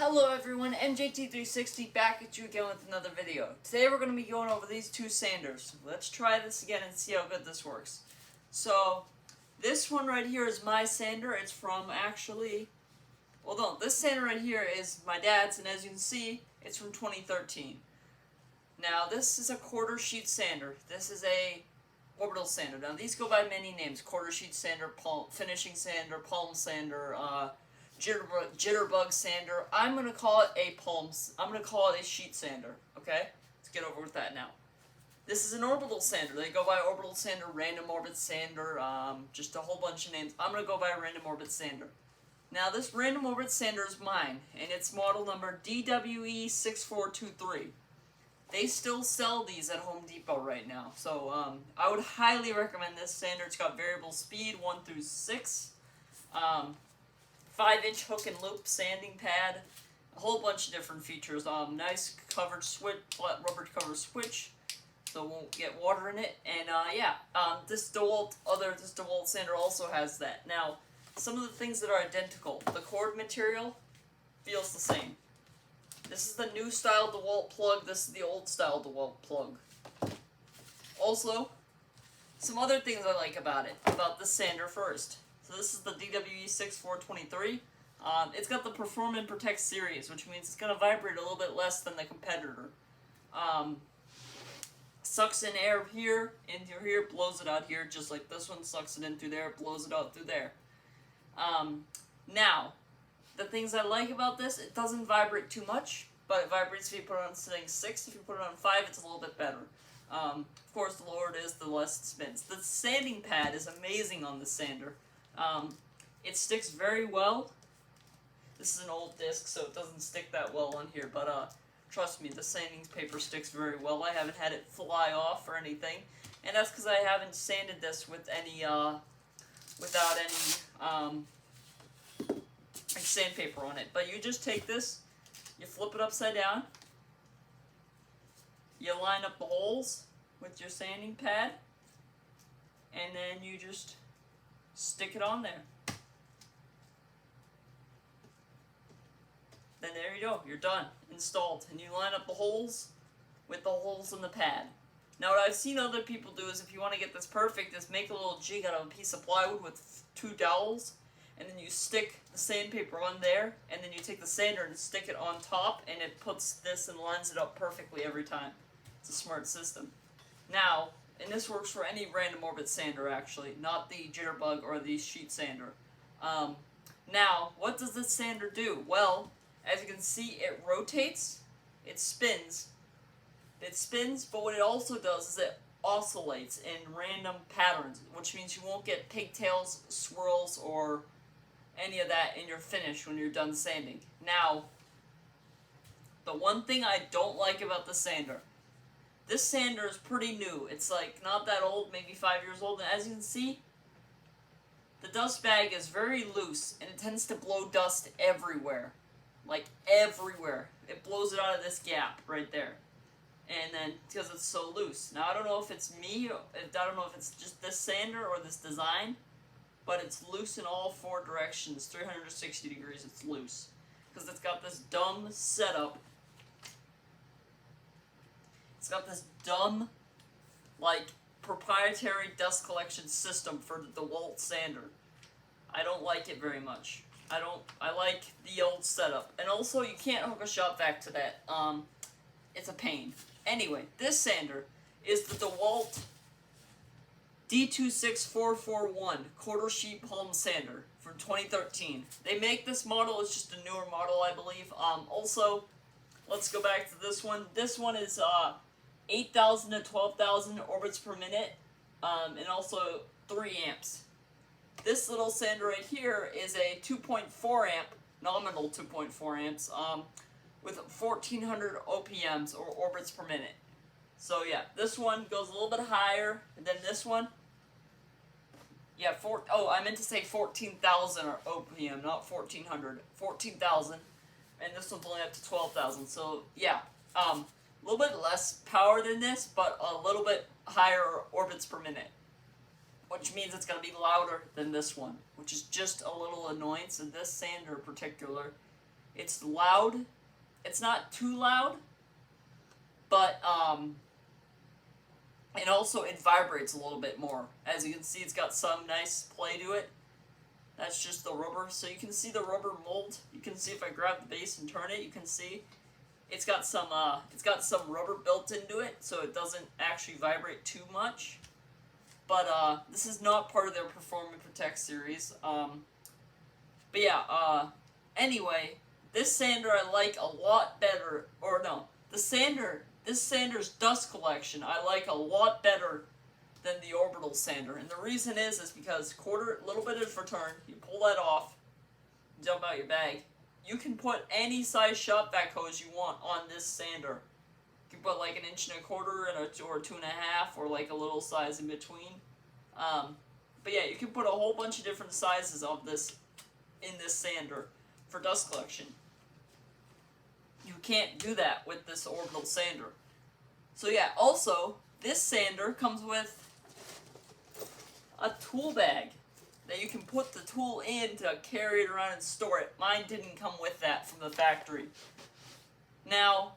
Hello everyone, MJT360 back at you again with another video. Today we're going to be going over these two sanders. Let's try this again and see how good this works. So, this one right here is my sander. It's from this sander right here is my dad's, and as you can see, it's from 2013. Now, this is a quarter sheet sander. This is a orbital sander. Now, these go by many names: quarter sheet sander, finishing sander, palm sander, jitterbug sander. I'm gonna call it a sheet sander. Okay, let's get over with that now. This is an orbital sander. They go by orbital sander, random orbit sander, just a whole bunch of names. I'm gonna go by random orbit sander. Now this random orbit sander is mine, and it's model number DWE6423. They still sell these at Home Depot right now, so I would highly recommend this sander. It's got variable speed 1 through 6. 5-inch hook and loop sanding pad, a whole bunch of different features. Nice covered switch, flat rubber cover switch, so it won't get water in it. And this DeWalt sander also has that. Now, some of the things that are identical. The cord material feels the same. This is the new style DeWalt plug. This is the old style DeWalt plug. Also, some other things I like about this sander first. So this is the DWE6423. It's got the Perform and Protect series, which means it's going to vibrate a little bit less than the competitor. Sucks in air here, into here, blows it out here, just like this one. Sucks it in through there, blows it out through there. Now, the things I like about this, it doesn't vibrate too much, but it vibrates if you put it on setting 6. If you put it on 5, it's a little bit better. Of course, the lower it is, the less it spins. The sanding pad is amazing on this sander. It sticks very well. This is an old disc, so it doesn't stick that well on here, but trust me, the sanding paper sticks very well. I haven't had it fly off or anything, and that's because I haven't sanded this with without any sandpaper on it. But you just take this, you flip it upside down, you line up the holes with your sanding pad, and then you just stick it on there. Then there you go, you're done, installed. And you line up the holes with the holes in the pad. Now what I've seen other people do is, if you want to get this perfect, is make a little jig out of a piece of plywood with 2 dowels, and then you stick the sandpaper on there, and then you take the sander and stick it on top, and it puts this and lines it up perfectly every time. It's a smart system. Now, and this works for any random orbit sander, actually, not the jitterbug or the sheet sander. Now, what does this sander do? Well, as you can see, it rotates, it spins, but what it also does is it oscillates in random patterns, which means you won't get pigtails, swirls, or any of that in your finish when you're done sanding. Now, the one thing I don't like about the sander, this sander is pretty new. It's like not that old, maybe 5 years old, and as you can see, the dust bag is very loose, and it tends to blow dust everywhere. Like everywhere. It blows it out of this gap right there. And then, because it's so loose. Now, I don't know if it's me, I don't know if it's just this sander or this design, but it's loose in all 4 directions, 360 degrees it's loose. Because it's got this dumb setup. It's got this dumb, like, proprietary dust collection system for the DeWalt sander. I don't like it very much. I like the old setup. And also, you can't hook a shop vac to that. It's a pain. Anyway, this sander is the DeWalt D26441 quarter sheet palm sander from 2013. They make this model, it's just a newer model, I believe. Also, let's go back to this one. This one is 8,000 to 12,000 orbits per minute, and also 3 amps. This little sander right here is a 2.4 amp, nominal 2.4 amps, with 1,400 OPMs, or orbits per minute. So yeah, this one goes a little bit higher than this one. Yeah, I meant to say 14,000 OPM, not 1,400. 14,000, and this one's only up to 12,000. So yeah, a little bit less power than this, but a little bit higher orbits per minute, which means it's going to be louder than this one, which is just a little annoying. So this sander in particular It's loud. It's not too loud, but and also it vibrates a little bit more. As you can see, it's got some nice play to it. That's just the rubber. So you can see the rubber mold. You can see if I grab the base and turn it, you can see it's got some rubber built into it, so it doesn't actually vibrate too much. But this is not part of their Perform and Protect series. But yeah, anyway, this sander I like a lot better, or no, this sander's dust collection I like a lot better than the orbital sander. And the reason is because little bit of return, you pull that off, dump out your bag. You can put any size shop vac hose you want on this sander. You can put like 1 1/4 inches or 2 1/2, or like a little size in between. But yeah, you can put a whole bunch of different sizes of this in this sander for dust collection. You can't do that with this orbital sander. So yeah, also, this sander comes with a tool bag that you can put the tool in to carry it around and store it. Mine didn't come with that from the factory. Now,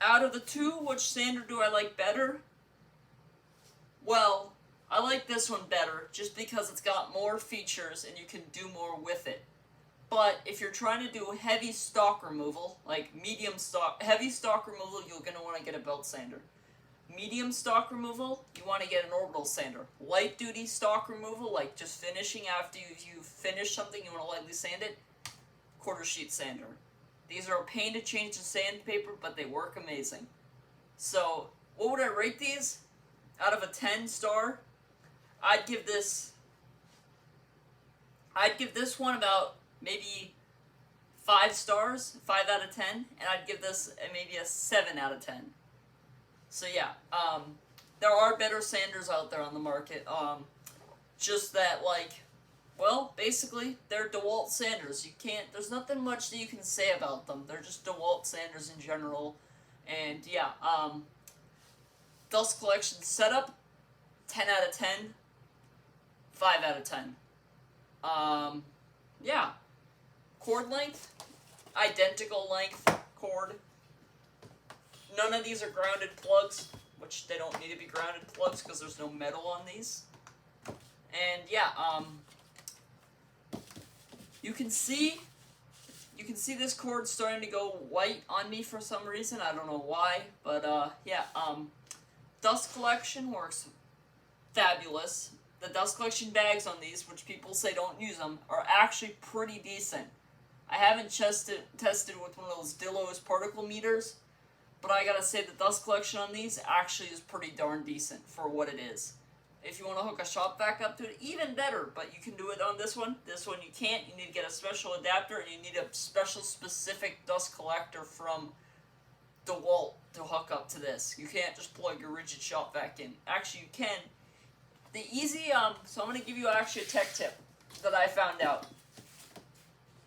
out of the two, which sander do I like better? Well, I like this one better just because it's got more features and you can do more with it. But if you're trying to do heavy stock removal, like heavy stock removal, you're going to want to get a belt sander. Medium stock removal, you want to get an orbital sander. Light duty stock removal, like just finishing after you finish something, you want to lightly sand it, quarter sheet sander. These are a pain to change the sandpaper, but they work amazing. So, what would I rate these? Out of a 10-star, I'd give this one about maybe 5 stars, 5 out of 10, and I'd give this maybe a 7 out of 10. So yeah, there are better sanders out there on the market, just that, like, well, basically, they're DeWalt sanders. There's nothing much that you can say about them. They're just DeWalt sanders in general, and yeah, dust collection setup, 10 out of 10, 5 out of 10. Yeah. Cord length, identical length cord. None of these are grounded plugs, which they don't need to be grounded plugs because there's no metal on these. And yeah, you can see this cord starting to go white on me for some reason. I don't know why, but yeah, dust collection works fabulous. The dust collection bags on these, which people say don't use them, are actually pretty decent. I haven't tested with one of those Dillo's particle meters, but I gotta say the dust collection on these actually is pretty darn decent for what it is. If you want to hook a shop vac up to it, even better, but you can do it on this one. This one you can't. You need to get a special adapter, and you need a special specific dust collector from DeWalt to hook up to this. You can't just plug your rigid shop vac in. Actually, you can. The easy, so I'm going to give you actually a tech tip that I found out.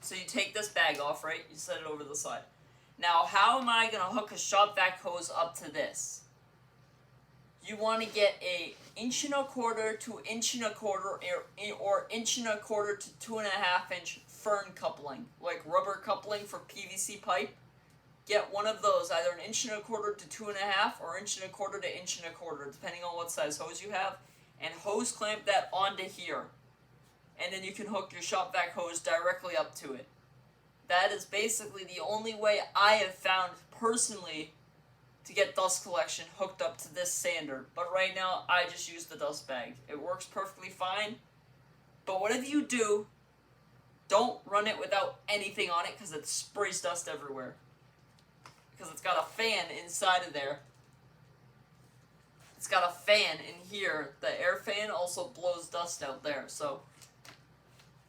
So you take this bag off, right? You set it over the side. Now, how am I going to hook a shop vac hose up to this? You want to get a 1 1/4 to 1 1/4 or 1 1/4 to 2 1/2 inch fern coupling, like rubber coupling for PVC pipe. Get one of those, either 1 1/4 to 2 1/2 or 1 1/4 to 1 1/4, depending on what size hose you have. And hose clamp that onto here. And then you can hook your shop vac hose directly up to it. That is basically the only way I have found personally to get dust collection hooked up to this sander. But right now, I just use the dust bag. It works perfectly fine. But whatever you do, don't run it without anything on it because it sprays dust everywhere. Because it's got a fan inside of there. It's got a fan in here. The air fan also blows dust out there. So,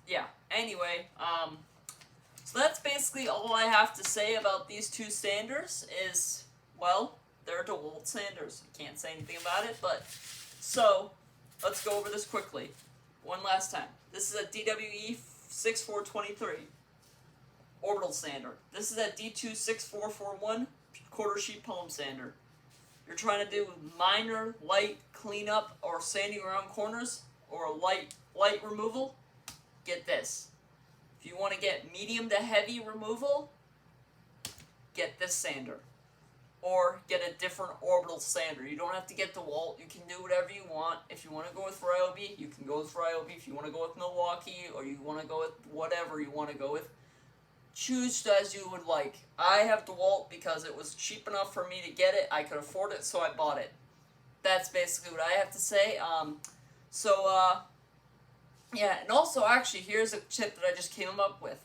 yeah. Anyway, so that's basically all I have to say about these two sanders is, well, they're DeWalt sanders. I can't say anything about it, but, so, let's go over this quickly. One last time. This is a DWE 6423 orbital sander. This is a D2 6441 quarter sheet palm sander. You're trying to do minor light cleanup or sanding around corners or light removal, get this. If you want to get medium to heavy removal, get this sander. Or get a different orbital sander. You don't have to get DeWalt. You can do whatever you want. If you want to go with Ryobi, you can go with Ryobi. If you want to go with Milwaukee, or you want to go with whatever you want to go with, choose as you would like. I have DeWalt because it was cheap enough for me to get it. I could afford it, so I bought it. That's basically what I have to say. Yeah, and also, actually, here's a tip that I just came up with.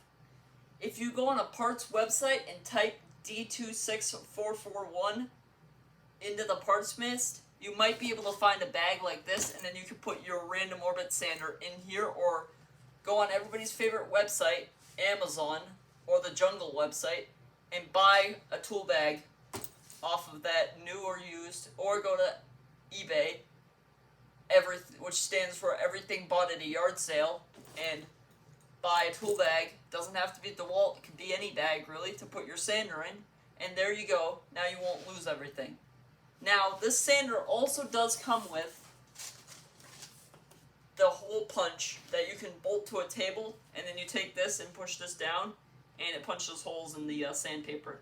If you go on a parts website and type D26441 into the parts list, you might be able to find a bag like this, and then you can put your random orbit sander in here, or go on everybody's favorite website, Amazon, or the Jungle website, and buy a tool bag off of that, new or used, or go to eBay, which stands for everything bought at a yard sale, and buy a tool bag. Doesn't have to be DeWalt, it could be any bag really, to put your sander in, and there you go. Now you won't lose everything. Now this sander also does come with the hole punch that you can bolt to a table, and then you take this and push this down, and it punches holes in the sandpaper.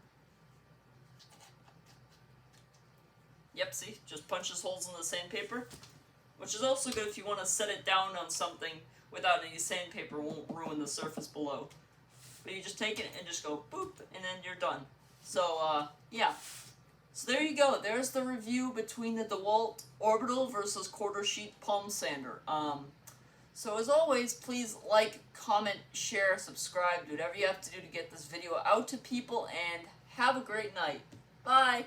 Yep, see? Just punches holes in the sandpaper, which is also good if you want to set it down on something without any sandpaper. Won't ruin the surface below. But you just take it and just go boop, and then you're done. So, yeah. So there you go. There's the review between the DeWalt Orbital versus Quarter Sheet Palm Sander. So as always, please like, comment, share, subscribe, do whatever you have to do to get this video out to people, and have a great night. Bye!